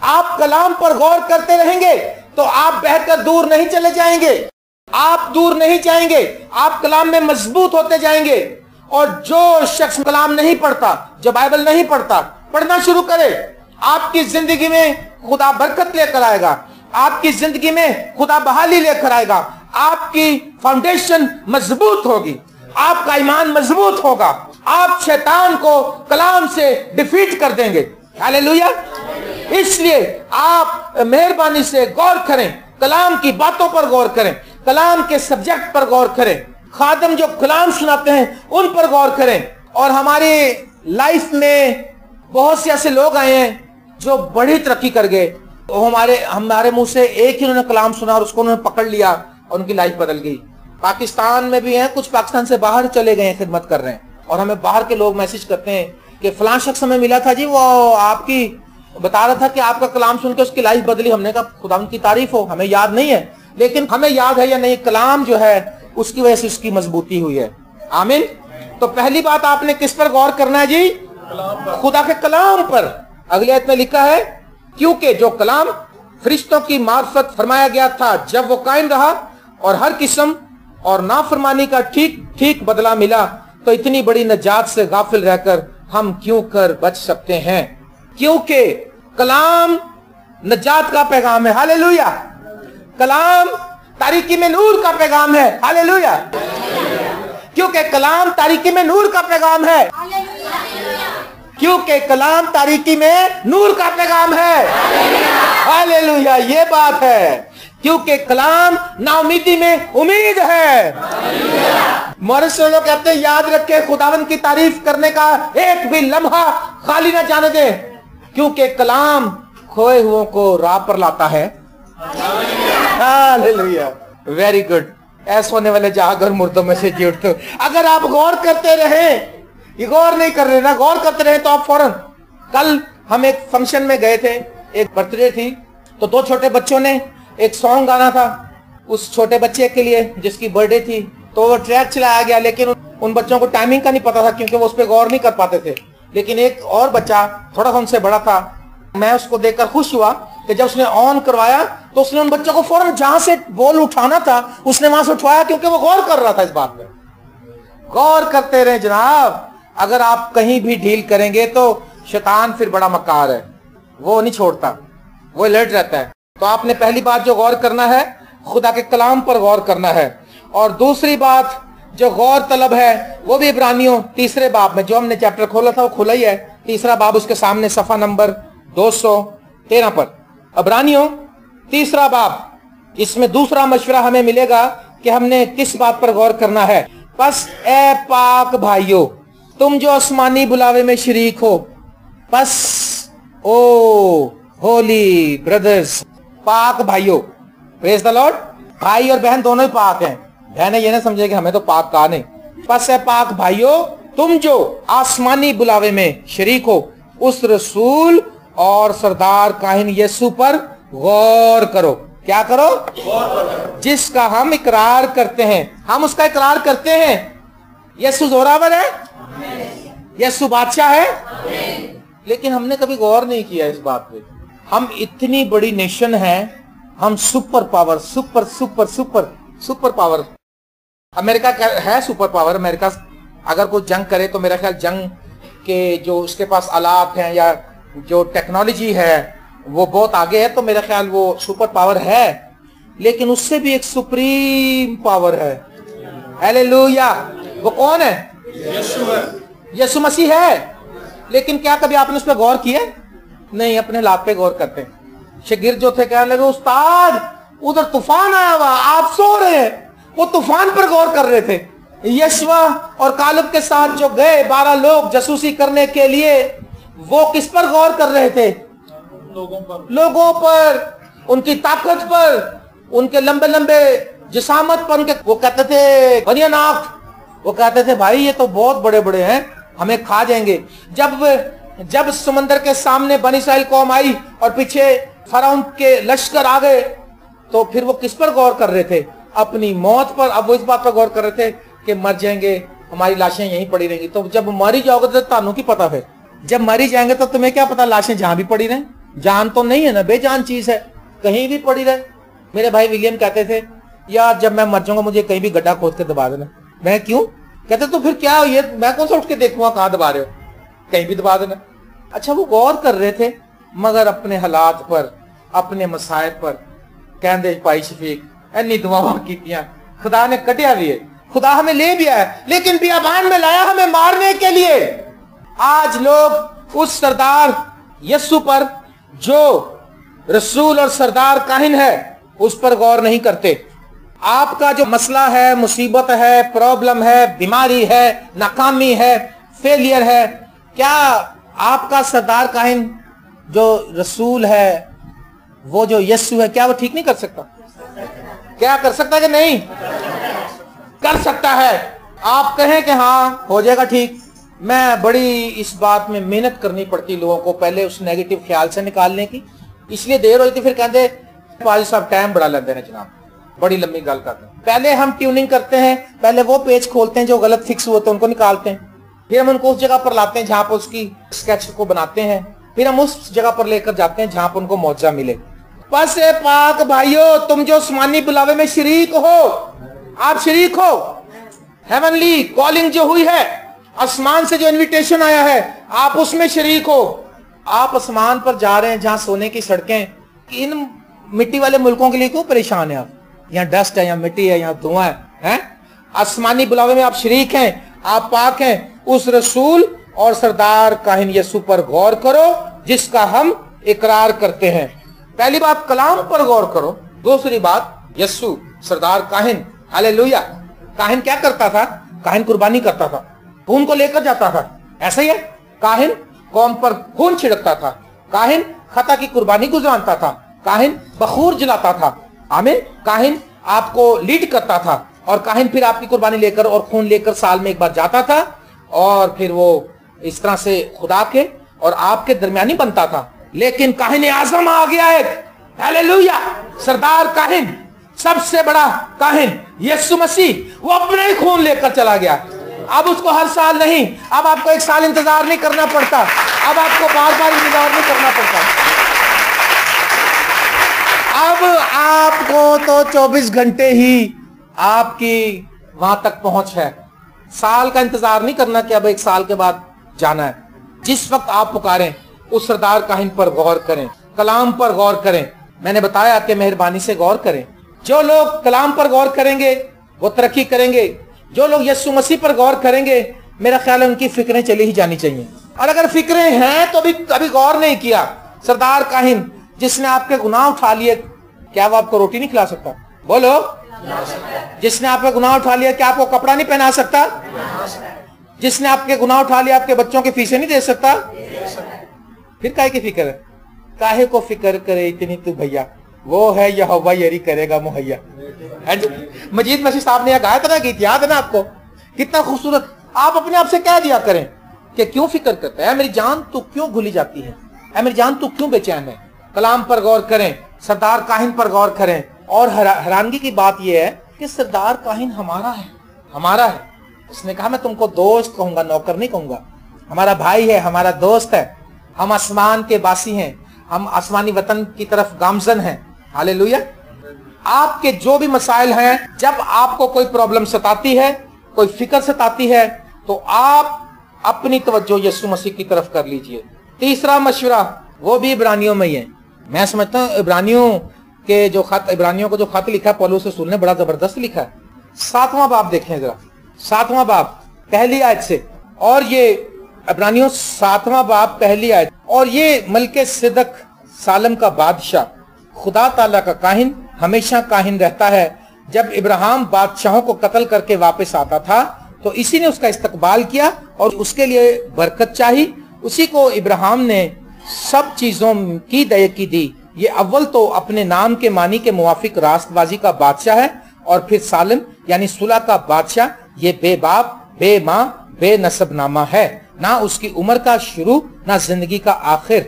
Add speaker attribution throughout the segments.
Speaker 1: آپ کلام پر غور کرتے رہیں گے تو آپ بہت کر دور نہیں چلے جائیں گے، آپ دور نہیں جائیں گے، آپ کلام میں مضبوط ہوتے جائیں گے۔ اور جو شخص کلام نہیں پڑھتا، جو بائبل نہیں پڑھتا، پڑھنا شروع کرے، آپ کی زندگی میں خدا برکت لے کر آئے گا، آپ کی زندگی میں خدا بحالی لے کر آئے گا، آپ کی فاؤنڈیشن مضبوط ہوگی، آپ کا ایمان مضبوط ہوگا، آپ شیطان کو کلام سے ڈیفیٹ کر دیں گے۔ ہاللیلویا۔ اس لیے آپ مہربانی سے غور کریں، کلام کی باتوں پر غور کریں، کلام کے سبجیکٹ پر غور کریں، خادم جو کلام سناتے ہیں ان پر غور کریں۔ اور ہماری لائف میں بہت سے ایسے لوگ آئے ہیں جو بڑی ترقی کر گئے، ہمارے منہ سے ایک ہی انہوں نے کلام سنا اور اس کو انہوں نے پکڑ لیا اور ان کی لائف بدل گئی۔ پاکستان میں بھی ہیں، کچھ پاکستان سے باہر چلے گئے ہیں، خدمت کر رہے ہیں، اور ہمیں باہر کے لوگ میسج کرتے ہیں کہ فلاں شخص ہمیں ملا تھا جی، وہ آپ کی بتا رہا تھا کہ آپ کا کلام سن کے اس کی لائف بدلی۔ ہم نے کہا خدا ان کی تعریف ہو، ہمیں یاد نہیں ہے، لیکن ہمیں یاد ہے یا نہیں، کلام جو ہے اس کی وجہ سے اس کی مضبوطی ہوئی ہے۔ آمین۔ تو پہلی بات آپ نے کس پر غور کرنا ہے جی؟ خدا کے کلام پر۔ اگلی آیت میں لکھا ہے کیونکہ جو کلام فرشتوں کی معرفت فرمایا گیا تھا جب وہ قائم رہا اور ہر قسم اور نافرمانی کا ٹھیک ٹھیک بدلہ ملا، تو اتنی بڑی نجات سے غافل رہ کر ہم کیوں کر بچ سکتے ہیں؟ کیونکہ کلام نجات کا پیغام ہے۔ ہاللیلویا۔ کلام تاریکی میں نور کا پیغام ہے۔ ہاللیلویا۔ کیونکہ کلام تاریکی میں نور کا پیغام ہے، کیونکہ کلام تاریکی میں نور کا پیغام ہے۔ ہاللیلویا۔ یہ بات ہے، کیونکہ کلام نا امیدی میں امید ہے۔ مورث لوگ کہتے ہیں یاد رکھے خداوند کی تعریف کرنے کا ایک بھی لمحہ خالی نہ جانے دیں، کیونکہ کلام کھوئے ہوئوں کو راہ پر لاتا ہے۔ ہاللیلویا۔ Very good. ایسے ہونے والے جاگر مردوں میں سے جی اٹھتے۔ اگر آپ غور کرتے رہیں، یہ غور نہیں کر رہے نا، غور کرتے رہیں تو آپ فوراً۔ کل ہم ایک فنکشن میں گئے تھے، ایک برتھ ڈے تھی، تو دو چھوٹے بچوں نے ایک سانگ گانا تھا اس چھوٹے بچے کے لیے جس کی برتھ ڈے تھی، تو وہ ٹریک چلایا گیا، لیکن ان بچوں کو ٹائمنگ کا نہیں پتا تھا کیونکہ وہ اس پہ غور نہیں کر پاتے تھے۔ لیکن ایک اور بچہ تھوڑا سا ان سے بڑا تھا، میں اس کو دیکھ کر خوش ہوا کہ جب اس نے آن کروایا تو اس نے ان بچوں کو فوراً جہاں سے بول اٹھانا تھا اس نے وہاں سے اٹھوایا، کیونکہ وہ غور کر رہا تھا اس بات پہ۔ غور کرتے رہیں جناب، اگر آپ کہیں بھی ڈھیل کریں گے تو شیطان پھر بڑا مکار ہے، وہ نہیں چھوڑتا، وہ الرٹ رہتا ہے۔ تو آپ نے پہلی بات جو غور کرنا ہے خدا کے کلام پر غور کرنا ہے، اور دوسری بات جو غور طلب ہے وہ بھی عبرانیوں 3 باب میں، جو ہم نے چیپٹر کھولا تھا وہ کھلا ہی ہے، 3 باب اس کے سامنے صفحہ نمبر 213 پر، عبرانیوں 3 باب۔ اس میں دوسرا مشورہ ہمیں ملے گا کہ ہم نے کس بات پر غور کرنا ہے۔ پس اے پاک بھائیو، تم جو آسمانی بلاوے میں شریک ہو، پس او ہولی بردرز، پاک بھائیو، پریز دی لارڈ۔ بھائی اور بہن دونوں ہی پاک ہیں، بہنیں یہ نہ سمجھے کہ ہمیں تو پاک کہا نہیں۔ پس اے پاک بھائیو، تم جو آسمانی بلاوے میں شریک ہو، اس رسول اور سردار کاہن یسوع پر غور کرو۔ کیا کرو؟ جس کا ہم اقرار کرتے ہیں، ہم اس کا اقرار کرتے ہیں۔ یسوع زوراور ہے، یسوع بادشاہ ہے، لیکن ہم نے کبھی غور نہیں کیا اس بات پہ۔ ہم اتنی بڑی نیشن ہیں، ہم سپر پاور، سپر پاور۔ امریکہ ہے سپر پاور۔ امریکہ اگر کوئی جنگ کرے تو میرا خیال جنگ کے جو اس کے پاس آلات ہیں یا جو ٹیکنالوجی ہے وہ بہت آگے ہے، تو میرا خیال وہ سپر پاور ہے، لیکن اس سے بھی ایک سپریم پاور ہے۔ ہاللیلویا۔ وہ کون ہے؟ یسوع مسیح ہے۔ لیکن کیا کبھی آپ نے اس پہ غور کیا؟ نہیں، اپنے لات پہ غور کرتے ہیں۔ شاگرد جو تھے کہنے لگے استاد ادھر طوفان آیا ہوا، آپ سو رہے ہیں۔ وہ طوفان پر غور کر رہے تھے۔ یشوا اور کالب کے ساتھ جو گئے 12 لوگ جاسوسی کرنے کے لیے، وہ کس پر غور کر رہے تھے؟ لوگوں پر، ان کی طاقت پر، ان کے لمبے لمبے جسامت پر، وہ کہتے تھے بنی ناک، وہ کہتے تھے بھائی یہ تو بہت بڑے بڑے ہیں، ہمیں کھا جائیں گے۔ جب سمندر کے سامنے بنی اسرائیل قوم آئی اور پیچھے فرعون کے لشکر آ گئے، تو پھر وہ کس پر غور کر رہے تھے؟ اپنی موت پر۔ اب وہ اس بات پر غور کر رہے تھے کہ مر جائیں گے، ہماری لاشیں یہیں پڑی رہیں گی۔ تو جب مری جاؤ گے تو تانوں کی پتہ ہے، جب مری جائیں گے تو تمہیں کیا پتا لاشیں جہاں بھی پڑی رہیں، جان تو نہیں ہے نا، بے جان چیز ہے، کہیں بھی پڑی رہے. میرے بھائی ولیم کہتے تھے یار جب میں مر جاؤں گا مجھے کہیں بھی گڈھا کھود کے دبا دینا. میں کیوں؟ کہتے تو پھر کیا یہ میں کون سا اٹھ کے دیکھوں گا کہاں دبا رہے ہو، کہیں بھی دبا دینا. اچھا وہ غور کر رہے تھے مگر اپنے حالات پر، اپنے مسائل پر کہندے پائی شفیق اینی دعاواں کیتیاں، خدا نے کٹیا بھی ہے، خدا ہمیں لے بھی آیا لیکن بیابان میں لایا ہمیں مارنے کے لیے. آج لوگ اس سردار یسوع پر جو رسول اور سردار کاہن ہے اس پر غور نہیں کرتے. آپ کا جو مسئلہ ہے، مصیبت ہے، پرابلم ہے، بیماری ہے، ناکامی ہے، فیلئر ہے، کیا آپ کا سردار کاہن جو رسول ہے، وہ جو یسوع ہے، کیا وہ ٹھیک نہیں کر سکتا؟ کیا کر سکتا ہے کہ نہیں کر سکتا ہے؟ آپ کہیں کہ ہاں ہو جائے گا ٹھیک. میں بڑی اس بات میں محنت کرنی پڑتی لوگوں کو پہلے اس نیگیٹو خیال سے نکالنے کی، اس لیے دیر ہوئی تھی. پھر کہتے پاجی صاحب ٹائم بڑا لیتے ہیں جناب، بڑی لمبی گل کرتے ہیں. پہلے ہم ٹیوننگ کرتے ہیں، پہلے وہ پیج کھولتے ہیں جو غلط فکس ہوئے تو ان کو نکالتے ہیں، پھر ہم ان کو اس جگہ پر لاتے ہیں جہاں پر اس کی اسکیچ کو بناتے ہیں، پھر ہم اس جگہ پر لے کر جاتے ہیں جہاں پر ان کو معجزہ ملے. پس اے پاک بھائیو، تم جو آسمانی بلاوے میں شریک ہو، آپ شریک ہو، ہیونلی کالنگ جو ہوئی ہے، آسمان سے جو انویٹیشن آیا ہے، آپ اس میں شریک ہو. آپ آسمان پر جا رہے ہیں جہاں سونے کی سڑکیں. ان مٹی والے ملکوں کے لیے کیوں پریشان ہیں آپ؟ یہاں ڈسٹ ہے، یہاں مٹی ہے، یہاں دھواں ہے. آسمانی بلاوے میں آپ شریک ہیں، آپ پاک ہیں. اس رسول اور سردار کاہن یسوع پر غور کرو جس کا ہم اقرار کرتے ہیں. پہلی بات کلام پر غور کرو، دوسری بات یسوع سردار کاہن. ہاللیلویہ. کاہن کیا کرتا تھا؟ کاہن قربانی کرتا تھا، خون کو لے کر جاتا تھا. ایسا ہی ہے، کاہن قوم پر خون چھڑکتا تھا، کاہن خطا کی قربانی گزرانتا تھا، کاہن بخور جلاتا تھا. آمین. کاہن آپ کو لیڈ کرتا تھا اور کاہن پھر آپ کی قربانی لے کر اور خون لے کر سال میں ایک بار جاتا تھا اور پھر وہ اس طرح سے خدا کے اور آپ کے درمیانی بنتا تھا. لیکن کاہن اعظم آ گیا ہے، ہاللیلویہ. سردار کاہن، سب سے بڑا کاہن یسوع مسیح، وہ اپنے ہی خون لے کر چلا گیا. اب اس کو ہر سال نہیں، اب آپ کو ایک سال انتظار نہیں کرنا پڑتا، اب آپ کو بار بار انتظار نہیں کرنا پڑتا. اب آپ کو تو 24 گھنٹے ہی آپ کی وہاں تک پہنچ ہے. سال کا انتظار نہیں کرنا کہ اب ایک سال کے بعد جانا ہے. جس وقت آپ پکاریں اس سردار کاہن پر غور کریں، کلام پر غور کریں. میں نے بتایا کہ مہربانی سے غور کریں. جو لوگ کلام پر غور کریں گے وہ ترقی کریں گے. جو لوگ یسوع مسیح پر غور کریں گے میرا خیال ہے ان کی فکریں چلی ہی جانی چاہیے. اور اگر فکریں ہیں تو ابھی غور نہیں کیا. سردار کاہن جس نے آپ کے گناہ اٹھا لیے، کیا وہ آپ کو روٹی نہیں کھلا سکتا؟ بولو. جس نے آپ کے گناہ اٹھا لیا، کیا آپ کو کپڑا نہیں پہنا سکتا؟ جس نے آپ کے گناہ اٹھا لیا، آپ کے بچوں کے فیسیں نہیں دے سکتا؟ پھر کاہے کی فکر ہے؟ کاہے کو فکر کرے اتنی تو بھیا، وہ ہے یہوہ یری کرے گا مہیا. مجید مسیح صاحب نے گایا تھا نا گیت، یاد ہے نا آپ کو؟ کتنا خوبصورت. آپ اپنے آپ سے کہہ دیا کریں کہ کیوں فکر کرتا ہے؟ اے میری جان تو کیوں بھولی جاتی ہے؟ اے میری جان تو کیوں بے چین ہے؟ کلام پر غور کریں، سردار کاہن پر غور کریں. اور حیرانگی کی بات یہ ہے کہ سردار کاہن ہمارا ہے، ہمارا ہے. اس نے کہا میں تم کو دوست کہوں گا، نوکر نہیں کہوں گا. ہمارا بھائی ہے، ہمارا دوست ہے. ہم آسمان کے باسی ہیں، ہم آسمانی وطن کی طرف گامزن ہیں. ہاللیلویہ. آپ کے جو بھی مسائل ہیں، جب آپ کو کوئی پرابلم ستاتی ہے، کوئی فکر ستاتی ہے، تو آپ اپنی توجہ یسوع مسیح کی طرف کر لیجئے. تیسرا مشورہ وہ بھی عبرانیوں میں ہی ہے. میں سمجھتا ہوں عبرانیوں کے جو خط، عبرانیوں کو جو خط لکھا ہے پولس رسول نے بڑا زبردست لکھا ہے. 7واں باب دیکھیں ذرا، 7واں باب پہلی آیت سے. اور یہ عبرانیوں 7واں باب پہلی آیت. اور یہ ملک صدق سالم کا بادشاہ خدا تعالیٰ کا کاہن ہمیشہ کاہن رہتا ہے. جب ابراہیم بادشاہوں کو قتل کر کے واپس آتا تھا تو اسی نے اس کا استقبال کیا اور اس کے لیے برکت چاہی. اسی کو ابراہیم نے سب چیزوں کی دیکی دی. یہ اول تو اپنے نام کے معنی کے موافق راست بازی کا بادشاہ ہے، اور پھر سالم یعنی صلح کا بادشاہ. یہ بے باپ، بے ماں، بے نسب نامہ ہے، نہ اس کی عمر کا شروع نہ زندگی کا آخر،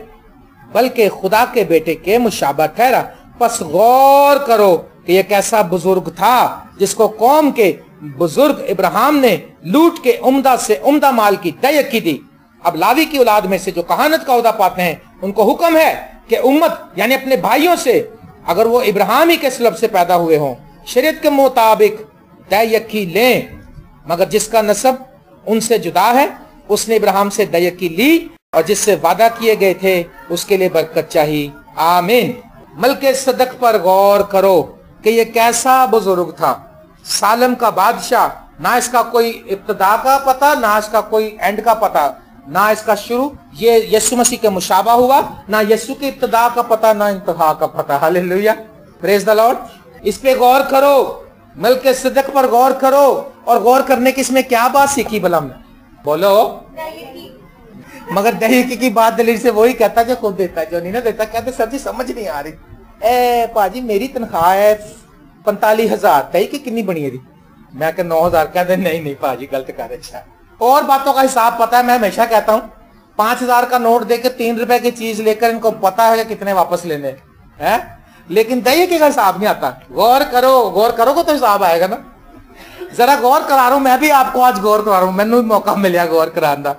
Speaker 1: بلکہ خدا کے بیٹے کے مشابہ ٹھہرا. پس غور کرو کہ یہ کیسا بزرگ تھا جس کو قوم کے بزرگ ابراہیم نے لوٹ کے عمدہ سے عمدہ مال کی دیکی دی. اب لاوی کی اولاد میں سے جو کہانت کا عہدہ پاتے ہیں ان کو حکم ہے کہ امت یعنی اپنے بھائیوں سے اگر وہ ابراہیم ہی کے سلب سے پیدا ہوئے ہوں شریعت کے مطابق دے یکی لیں، مگر جس کا نسب ان سے جدا ہے اس نے ابراہیم سے دے یکی لی اور جس سے وعدہ کیے گئے تھے اس کے لیے برکت چاہیے، آمین۔ ملک صدق پر غور کرو کہ یہ کیسا بزرگ تھا، سالم کا بادشاہ، نہ اس کا کوئی ابتدا کا پتہ، نہ اس کا کوئی اینڈ کا پتہ، نہ اس کا شروع، یہ یسوع مسیح کے مشابہ ہوا، نہ یسوع کی ابتدا کا پتہ نہ انتہا کا پتہ، ہاللیلویہ، پریز دی لارڈ۔ اس پہ غور کرو، ملک صدق پر غور کرو، اور غور کرنے کی اس میں کیا بات سیکھی بھلا ہم نے؟ بولو، مگر دہیکی کی بات دلیل سے وہی کہتا جو خود دیتا ہے، جو نہیں نہ دیتا کہتے سر جی سمجھ نہیں آ رہی، اے پاجی میری تنخواہ ہے 45,000، دہیکی کنی بنی ہے جی؟ میں کہ 9,000، کہتے نہیں پاجی غلط کر، اچھا اور باتوں کا حساب پتا ہے۔ میں ہمیشہ کہتا ہوں 5,000 کا نوٹ دے کے 3 روپے کی چیز لے کر ان کو پتا ہے کہ کتنے واپس لینے ہیں، لیکن دہیکی کا حساب نہیں آتا۔ غور کرو گے تو حساب آئے گا نا۔ ذرا غور کرا رہا ہوں، میں بھی آپ کو آج غور کرا رہا ہوں، میں نے موقع ملیا غور کران دا،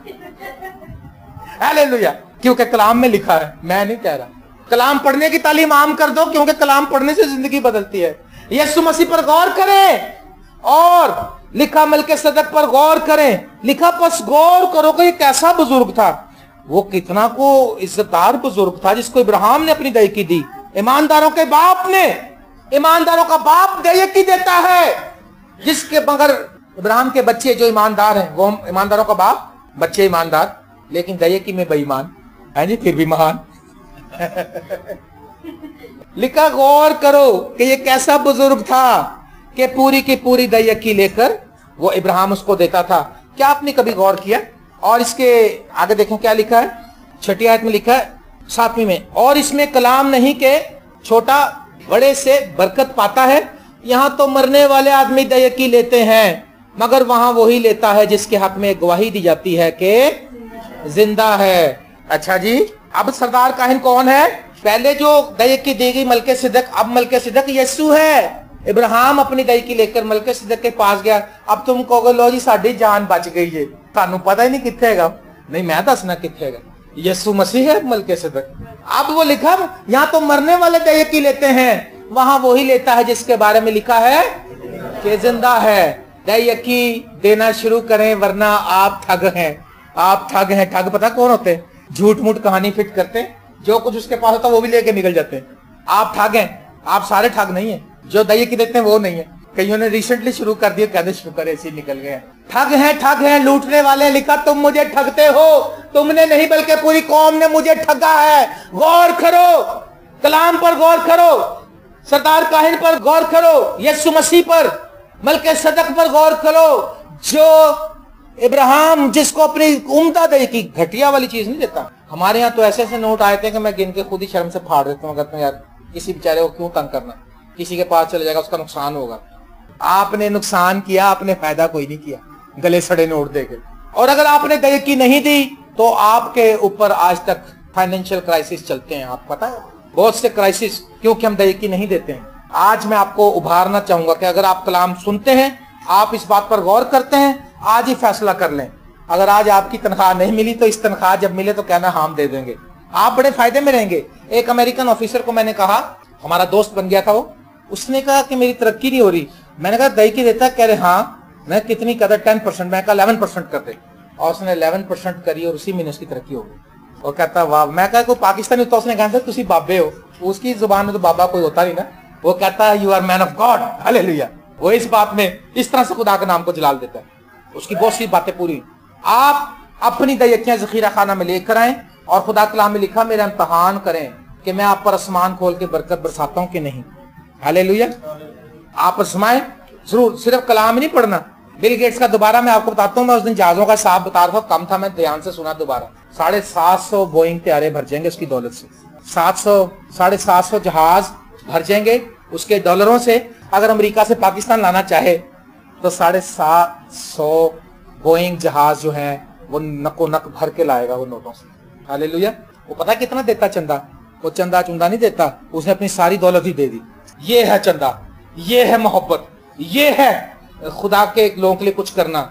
Speaker 1: ہاللیلویہ، کیونکہ کلام میں لکھا ہے، میں نہیں کہہ رہا۔ کلام پڑھنے کی تعلیم عام کر دو، کیونکہ کلام پڑھنے سے زندگی بدلتی ہے۔ یسوع مسیح پر غور کریں اور لکھا ملک صدق پر غور کریں، لکھا پس غور کرو کہ یہ کیسا بزرگ تھا، وہ کتنا کو عزتدار بزرگ تھا جس کو ابراہیم نے اپنی دہیکی دی۔ ایمانداروں کے باپ نے، ایمانداروں کا باپ دہیکی دیتا ہے، جس کے مگر ابراہیم کے بچے جو ایماندار ہیں وہ ایمانداروں کا باپ، بچے ایماندار لیکن دہیکی میں بے ایمان ہے جی، پھر بھی مہان۔ لکھا غور کرو کہ یہ کیسا بزرگ تھا کہ پوری کی پوری دہیکی لے کر وہ ابراہیم اس کو دیتا تھا۔ کیا آپ نے کبھی غور کیا؟ اور اس کے آگے دیکھیں کیا لکھا ہے، 6 آیت میں لکھا ہے 7ویں میں، اور اس میں کلام نہیں کہ چھوٹا بڑے سے برکت پاتا ہے، یہاں تو مرنے والے آدمی دہیکی لیتے ہیں مگر وہاں وہی لیتا ہے جس کے حق میں گواہی دی جاتی ہے کہ زندہ ہے۔ اچھا جی، اب سردار کاہن کون ہے؟ پہلے جو دہیکی دی گئی ملک صدق، اب ملک صدق یسوع ہے۔ ابراہیم اپنی دہیکی لے کر ملک صدق کے پاس گیا، اب تم کہو گے لو جی ساڈی جان بچ گئی ہے، تانوں پتہ ہی نہیں کتنے گا، نہیں میں دسنا کتنے گا، یسوع مسیح ہے ملک صدق۔ اب وہ لکھا یہاں تو مرنے والے دہیکی لیتے ہیں، وہاں وہی لیتا ہے جس کے بارے میں لکھا ہے کہ زندہ ہے۔ دہیکی دینا شروع کریں ورنہ آپ ٹھگ ہیں، آپ ٹھگ ہیں۔ ٹھگ پتہ کون ہوتے ہیں؟ جھوٹ موٹ کہانی فٹ کرتے ہیں، جو کچھ اس کے پاس ہوتا ہے وہ بھی لے کے نکل جاتے ہیں۔ آپ ٹھگ ہیں، آپ سارے ٹھگ نہیں ہیں، جو دہیکی دیتے ہیں وہ نہیں ہے۔ کئیوں نے ریسنٹلی شروع کر دیا، کہتے شکر ایسے ہی نکل گئے ہیں۔ ٹھگ ہیں لوٹنے والے، لکھا تم مجھے ٹھگتے ہو، تم نے نہیں بلکہ پوری قوم نے مجھے ٹھگا ہے۔ غور کرو، کلام پر غور کرو، سردار کاہن پر غور کرو، یسوع مسیح پر، ملک صدق پر غور کرو، جو ابراہیم جس کو اپنی عمدہ دہیکی، گھٹیا والی چیز نہیں دیتا۔ ہمارے ہاں تو ایسے نوٹ آئے تھے کہ میں گن کے خود ہی شرم سے پھاڑ دیتا ہوں، کہتا ہوں یار کسی بیچارے کو کیوں تنگ کرنا، کسی کے پاس چلے جائے گا اس کا نقصان ہوگا۔ آپ نے نقصان کیا، آپ نے فائدہ کوئی نہیں کیا گلے سڑے نوٹ دے کے۔ اور اگر آپ نے دہیکی نہیں دی تو آپ کے اوپر آج تک فائنینشیل کرائسس چلتے ہیں، آپ پتہ ہے بہت سے کرائسس، کیونکہ ہم دہیکی نہیں دیتے ہیں۔ آج میں آپ کو ابھارنا چاہوں گا کہ اگر آپ کلام سنتے ہیں، آپ اس بات پر غور کرتے ہیں، آج ہی فیصلہ کر لیں۔ اگر آج آپ کی تنخواہ نہیں ملی تو اس تنخواہ جب ملے تو کہنا ہم دے دیں گے، آپ بڑے فائدے میں رہیں گے۔ ایک امریکن آفیسر کو میں نے کہا، ہمارا دوست بن گیا تھا وہ، اس نے کہا کہ میری ترقی نہیں ہو رہی۔ میں نے کہا دہیکی دیتا ہے؟ کہہ رہے ہاں۔ میں کتنی قدر 10%، میں کہا 11% کر دے، اور اس نے 11% کری اور اسی مہینے اس کی ترقی ہو گئی۔ وہ کہتا واہ۔ میں کہا کوئی پاکستانی ہوتا، اس نے کہا تسی بابے ہو، اس کی زبان میں تو بابا کوئی ہوتا نہیں نا۔ وہ کہتا you are man of God, hallelujah. وہ اس بات میں اس طرح سے خدا کے نام کو جلال دیتا ہے، اس کی بہت سی باتیں پوری۔ آپ اپنی دہیکیاں ذخیرہ خانہ میں لے کر آئیں، اور خدا کلام میں لکھا میرا امتحان کریں کہ میں آپ پر آسمان کھول کے برکت برساتا ہوں کہ نہیں، ہاللیلویہ۔ آپ آزمائیں ضرور، صرف کلام نہیں پڑھنا۔ بل گیٹس کا دوبارہ میں آپ کو بتاتا ہوں، میں اس دن جہازوں کا حساب بتا رہا تھا، کم تھا، میں دھیان سے سنا دوبارہ۔ 750 بوئنگ طیارے بھر جائیں گے اس کی دولت سے، 750 جہاز بھر جائیں گے اس کے ڈالروں سے۔ اگر امریکہ سے پاکستان لانا چاہے تو 750 بوئنگ جہاز جو ہیں وہ نک و نک بھر کے لائے گا وہ نوٹوں سے، ہاللیلویہ۔ وہ پتہ کتنا دیتا چندہ؟ وہ چندہ چندہ نہیں دیتا، اس نے اپنی ساری دولت ہی دے دی۔ یہ ہے چندہ، یہ ہے محبت، یہ ہے خدا کے لوگوں کے لیے کچھ کرنا۔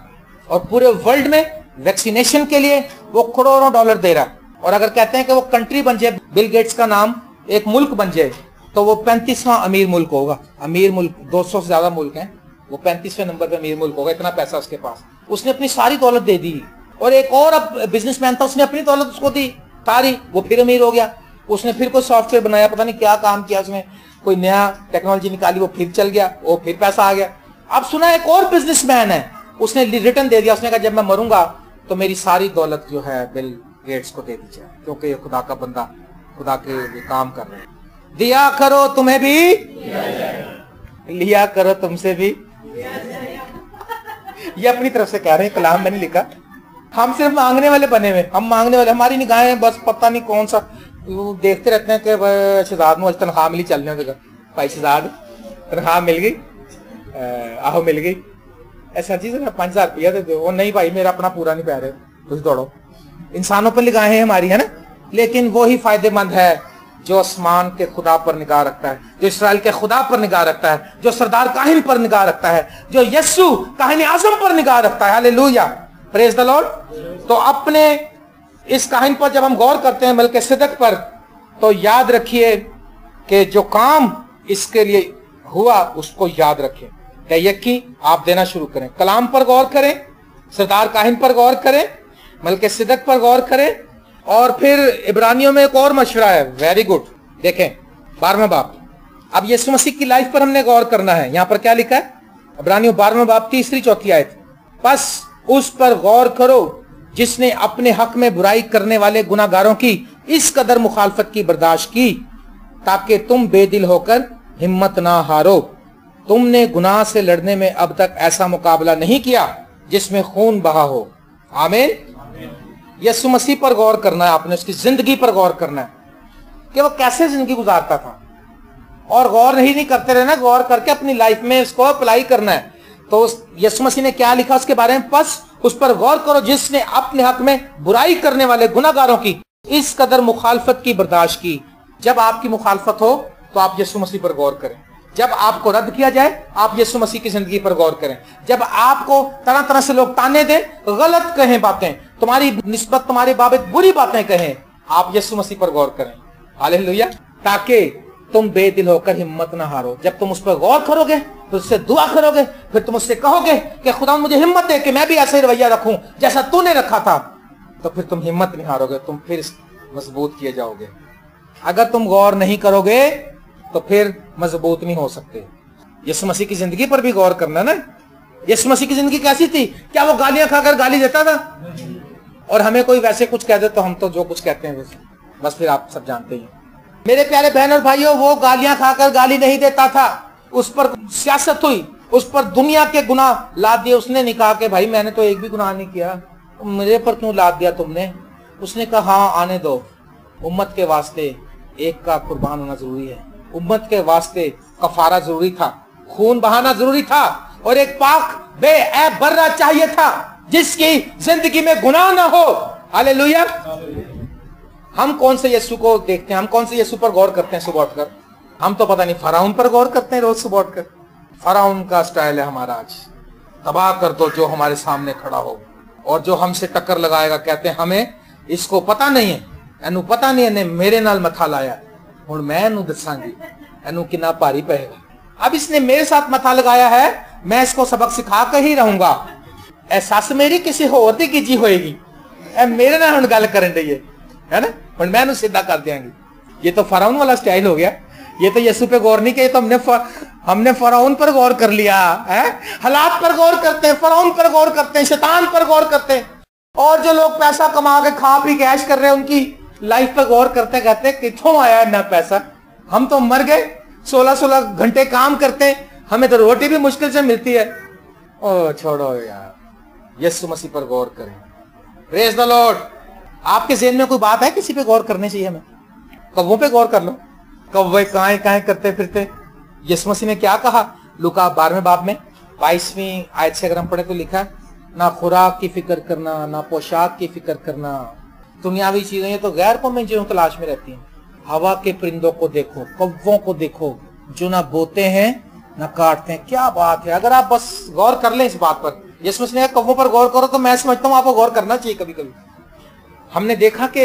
Speaker 1: اور پورے ورلڈ میں ویکسینیشن کے لیے وہ کروڑوں ڈالر دے رہا ہے، اور اگر کہتے ہیں کہ وہ کنٹری بن جائے، بل گیٹس کا نام ایک ملک بن جائے، تو وہ 35واں امیر ملک ہوگا. امیر ملک 200 سے زیادہ ملک ہیں، وہ 35ویں نمبر پہ امیر ملک ہوگا. اتنا پیسہ اس کے پاس. اس نے اپنی ساری دولت دے دی. اور ایک اور بزنس مین تھا، اس نے اپنی دولت اس کو دی ساری، وہ پھر امیر ہو گیا. اس نے پھر کوئی سافٹ ویئر بنایا، پتہ نہیں کیا کام کیا اس میں، کوئی نیا ٹیکنالوجی نکالی، وہ پھر چل گیا، وہ پھر پیسہ آ گیا. اب سنا ایک اور بزنس مین ہے، اس نے ریٹرن دے دیا. اس نے کہا جب میں مروں گا تو میری ساری دولت جو ہے بل گیٹس کو دے دی جائے، کیونکہ یہ خدا کا بندہ خدا کے لیے کام کر رہے ہیں. دیا کرو تمہیں بھی لیا کرو تم سے بھی. یہ اپنی طرف سے کہہ رہے ہیں، کلام میں نہیں لکھا. ہم صرف مانگنے والے بنے ہوئے، ہم مانگنے والے. ہماری نگاہیں بس پتہ نہیں کون سا دیکھتے رہتے ہیں کہ شہزاد میں تنخواہ ملی، چلنے ہوگا بھائی شہزاد تنخواہ مل گئی، آہو مل گئی، ایسا چیز ہے 5000 روپیہ دے دو. وہ نہیں بھائی میرا اپنا پورا نہیں پہ رہے، تجھ دوڑو. انسانوں پر نگاہیں ہماری ہے نا، لیکن وہی فائدے مند ہے جو آسمان کے خدا پر نگاہ رکھتا ہے، جو اسرائیل کے خدا پر نگاہ رکھتا ہے، جو سردار کاہن پر نگاہ رکھتا ہے، جو یسوع کاہن اعظم پر نگاہ رکھتا ہے. ہاللیلویا، پریز دی لارڈ. تو اپنے اس کاہن پر جب ہم غور کرتے ہیں، ملک صدق پر، تو یاد رکھیے کہ جو کام اس کے لیے ہوا اس کو یاد رکھیں. کہ یقین آپ دینا شروع کریں، کلام پر غور کریں، سردار کاہن پر غور کریں، ملک صدق پر غور کریں. اور پھر عبرانیوں میں ایک اور مشورہ ہے، ویری گڈ. دیکھیں 12واں باب. اب یسوع مسیح کی لائف پر ہم نے غور کرنا ہے. یہاں پر کیا لکھا ہے؟ عبرانیوں 12واں باب 3-4 آیت. پس اس پر غور کرو جس نے اپنے حق میں برائی کرنے والے گناہ گاروں کی اس قدر مخالفت کی برداشت کی، تاکہ تم بے دل ہو کر ہمت نہ ہارو. تم نے گناہ سے لڑنے میں اب تک ایسا مقابلہ نہیں کیا جس میں خون بہا ہو. آمین. یسوع مسیح پر غور کرنا ہے آپ نے، اس کی زندگی پر غور کرنا ہے کہ وہ کیسے زندگی گزارتا تھا. اور غور نہیں کرتے رہنا، غور کر کے اپنی لائف میں اس کو اپلائی کرنا ہے. تو یسوع مسیح نے کیا لکھا اس کے بارے میں؟ پس اس پر غور کرو جس نے اپنے حق میں برائی کرنے والے گناہ گاروں کی اس قدر مخالفت کی برداشت کی. جب آپ کی مخالفت ہو تو آپ یسوع مسیح پر غور کریں. جب آپ کو رد کیا جائے آپ یسوع مسیح کی زندگی پر غور کریں. جب آپ کو طرح طرح سے لوگ تانے دیں، غلط کہیں باتیں، تمہاری نسبت تمہارے بابت بری باتیں کہیں، آپ یسوع مسیح پر غور کریں. ہاللیلویا. تاکہ تم بے دل ہو کر ہمت نہ ہارو. جب تم اس پر غور کرو گے تو اس سے دعا کرو گے، پھر تم اس سے کہو گے کہ خدا مجھے ہمت دے کہ میں بھی ایسا ہی رویہ رکھوں جیسا تو نے رکھا تھا، تو پھر تم ہمت نہیں ہارو گے، تم پھر مضبوط کیے جاؤ گے. اگر تم غور نہیں کرو گے تو پھر مضبوط نہیں ہو سکتے. یسوع مسیح کی زندگی پر بھی غور کرنا نا. یسوع مسیح کی زندگی کیسی تھی؟ کیا وہ گالیاں کھا کر گالی دیتا تھا؟ اور ہمیں کوئی ویسے کچھ کہہ دے تو ہم تو جو کچھ کہتے ہیں بس پھر آپ سب جانتے ہیں. میرے پیارے بہن اور بھائیوں، وہ گالیاں کھا کر گالی نہیں دیتا تھا. اس پر سیاست ہوئی، اس پر دنیا کے گناہ لاد دیے. اس نے نہیں کہا کہ بھائی میں نے تو ایک بھی گناہ نہیں کیا، میرے پر کیوں لاد دیا تم نے؟ اس نے کہا ہاں آنے دو، امت کے واسطے ایک کا قربان ہونا ضروری ہے، امت کے واسطے کفارہ ضروری تھا، خون بہانا ضروری تھا، اور ایک پاک بے عیب برہ چاہیے تھا جس کی زندگی میں گناہ نہ ہو. ہاللیلویا. ہم کون سے یسوع کو دیکھتے ہیں؟ ہم کون سے یسوع پر غور کرتے ہیں صبح اٹھ کر؟ ہم تو پتہ نہیں فرعون پر غور کرتے ہیں روز صبح اٹھ کر. فرعون کا سٹائل ہے ہمارا آج، تباہ کر دو جو ہمارے سامنے کھڑا ہو، اور جو ہم سے ٹکر لگائے گا کہتے ہیں ہمیں اس کو پتہ نہیں ہے، اینو پتہ نہیں ہے، نے میرے نال متھا لایا، ہن میں اینو دساں گی اینو کنا بھاری پے گا. اب اس نے میرے ساتھ متھا لگایا ہے، میں اس کو سبق سکھا کے ہی رہوں گا. اے سس میری کسی ہور دی کیجی ہوئے گی، اے میرے نال ہن گل کرن دئی ہے نا، ہن میں اینو سیدھا کر دیاں گی. یہ تو فرعون والا سٹائل ہو گیا. یہ تو یسوع پہ غور نہیں کیا، تو ہم نے فرعون پر غور کر لیا ہے. حالات پر غور کرتے ہیں، فرعون پر غور کرتے ہیں، شیطان پر غور کرتے ہیں. اور جو لوگ پیسہ کما کے کھا پی کے عیش کر رہے ہیں ان کی لائف پہ غور کرتے کہتے ہیں کتوں آیا اتنا پیسہ، ہم تو مر گئے، 16 گھنٹے کام کرتے ہیں، ہمیں تو روٹی بھی مشکل سے ملتی ہے. او چھوڑو یار، یسوع مسیح پر غور کریں. پریز دی لارڈ. آپ کے ذہن میں کوئی بات ہے کسی پہ غور کرنے چاہیے ہمیں؟ کووں پہ غور کر لو. کوے کائیں کائیں کرتے پھرتے. یسوع مسیح نے کیا کہا؟ لوکا 12 باب میں 22ویں آیت سے اگر ہم پڑھیں تو لکھا ہے، نہ خوراک کی فکر کرنا، نہ پوشاک کی فکر کرنا. دنیاوی چیزیں یہ تو غیر قومی چیزوں تلاش میں رہتی ہیں. ہوا کے پرندوں کو دیکھو، کووں کو دیکھو، جو نہ بوتے ہیں نہ کاٹتے ہیں. کیا بات ہے! اگر آپ بس غور کر لیں اس بات پر. یسوع مسیح نے کووں پر غور کرو، تو میں سمجھتا ہوں آپ کو غور کرنا چاہیے کبھی کبھی. ہم نے دیکھا کہ